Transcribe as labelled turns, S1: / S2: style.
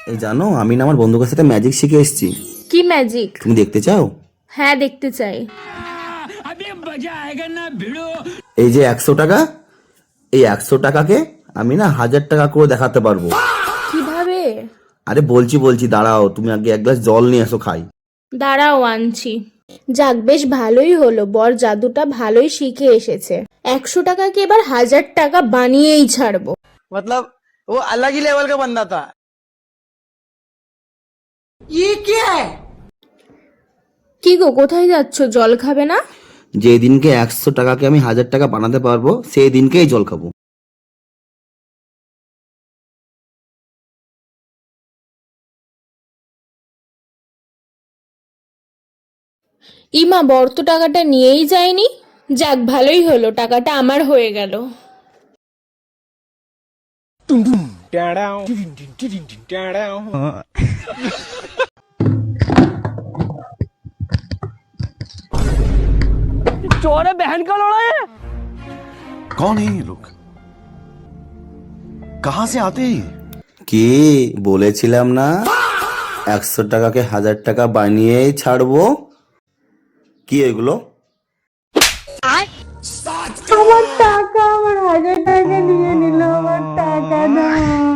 S1: এই জানো, আমি না আমার বন্ধুদের সাথে ম্যাজিক শিখে এসেছি।
S2: কি ম্যাজিক?
S1: তুমি দেখতে চাও?
S2: হ্যাঁ, দেখতে চাই।
S1: এই যে 100 টাকা, এই 100 টাকাকে আমি না 1000 টাকা করে দেখাতে পারবো।
S2: কিভাবে?
S1: আরে বলছি দাঁড়াও, তুমি আগে এক গ্লাস জল নিয়ে এসো, খাই।
S2: দাঁড়াও, আনছি। যাক, বেশ ভালোই হলো, বর জাদুটা ভালোই শিখে এসেছে। 100 টাকাকে এবার 1000 টাকা বানিয়েই ছাড়বো।
S3: मतलब वो अलग ही लेवल का बंदा था।
S2: কি গো, কোথায় যাচ্ছ? জল খাবে না?
S1: যে দিনকে 100 টাকাকে আমি 1000 টাকা বানাতে পারবো, সেই দিনকেই জল খাবো।
S2: ইমা, বর তো টাকাটা নিয়েই যায়নি। যাক, ভালোই হলো, টাকাটা আমার হয়ে গেল।
S3: चोर है बहन का लौड़ा है।
S4: कौन है ये लोग? कहां से आते हैं ये?
S1: কি বলেছিলাম না, 100 টাকাকে 1000 টাকা বানিয়েই ছাড়বো। কি এগুলো?
S2: আমার টাকা, আমার 1000 টাকা নিয়ে নিল, আমার টাকা দাও।